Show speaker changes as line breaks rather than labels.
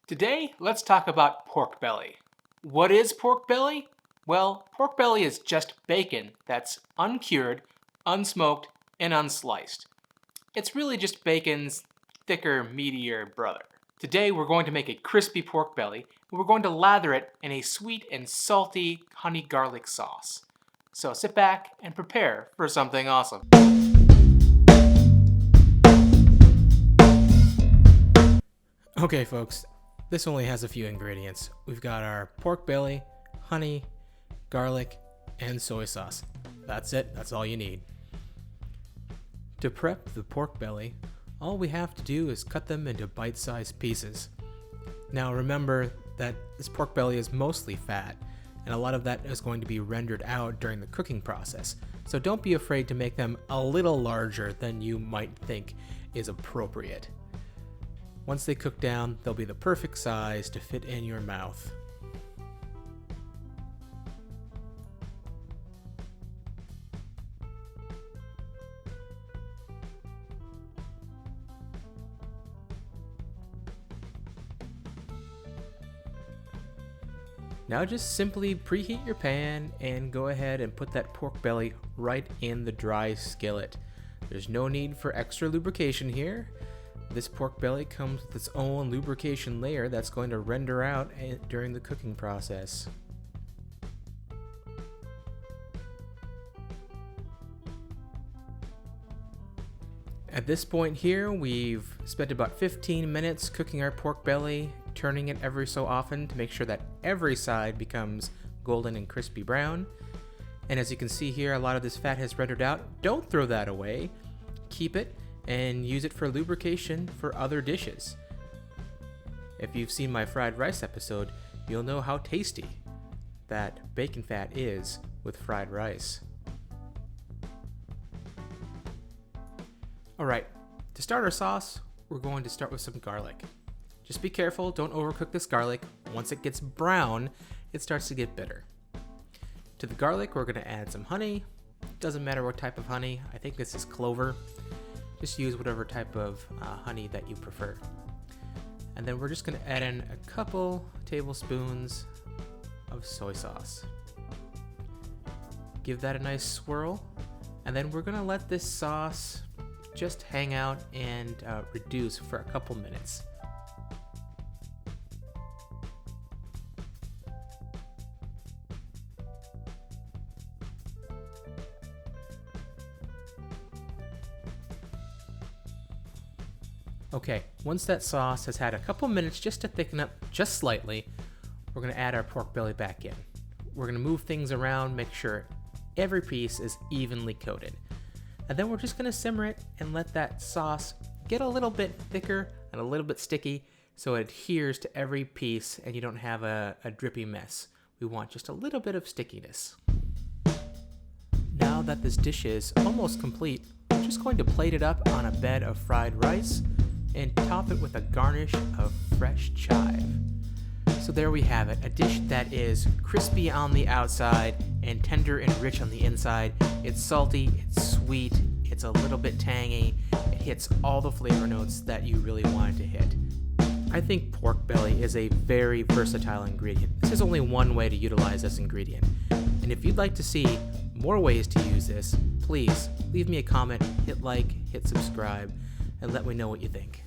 Today, let's talk about pork belly. What is pork belly? Well, pork belly is just bacon that's uncured, unsmoked, and unsliced. It's really just bacon's thicker, meatier brother. Today, we're going to make a crispy pork belly, and we're going to lather it in a sweet and salty honey garlic sauce. So sit back and prepare for something awesome. Okay, folks. This only has a few ingredients. We've got our pork belly, honey, garlic, and soy sauce. That's it. That's all you need. To prep the pork belly, all we have to do is cut them into bite-sized pieces. Now remember that this pork belly is mostly fat, and a lot of that is going to be rendered out during the cooking process. So don't be afraid to make them a little larger than you might think is appropriate. Once they cook down, they'll be the perfect size to fit in your mouth. Now just simply preheat your pan and go ahead and put that pork belly right in the dry skillet. There's no need for extra lubrication here. This pork belly comes with its own lubrication layer that's going to render out during the cooking process. At this point here, we've spent about 15 minutes cooking our pork belly, turning it every so often to make sure that every side becomes golden and crispy brown. And as you can see here, a lot of this fat has rendered out. Don't throw that away. Keep it and use it for lubrication for other dishes. If you've seen my fried rice episode, you'll know how tasty that bacon fat is with fried rice. Alright, to start our sauce, we're going to start with some garlic. Just be careful, don't overcook this garlic. Once it gets brown, it starts to get bitter. To the garlic, we're going to add some honey. Doesn't matter what type of honey, I think this is clover. Just use whatever type of honey that you prefer. And then we're just going to add in a couple tablespoons of soy sauce. Give that a nice swirl, and then we're going to let this sauce just hang out and reduce for a couple minutes. Okay, once that sauce has had a couple minutes just to thicken up just slightly, we're going to add our pork belly back in. We're going to move things around, make sure every piece is evenly coated. And then we're just going to simmer it and let that sauce get a little bit thicker and a little bit sticky so it adheres to every piece and you don't have a drippy mess. We want just a little bit of stickiness. Now that this dish is almost complete, we're just going to plate it up on a bed of fried rice and top it with a garnish of fresh chive. So there we have it, a dish that is crispy on the outside and tender and rich on the inside. It's salty, it's sweet, it's a little bit tangy, it hits all the flavor notes that you really want it to hit. I think pork belly is a very versatile ingredient. This is only one way to utilize this ingredient. And if you'd like to see more ways to use this, please leave me a comment, hit like, hit subscribe, and let me know what you think.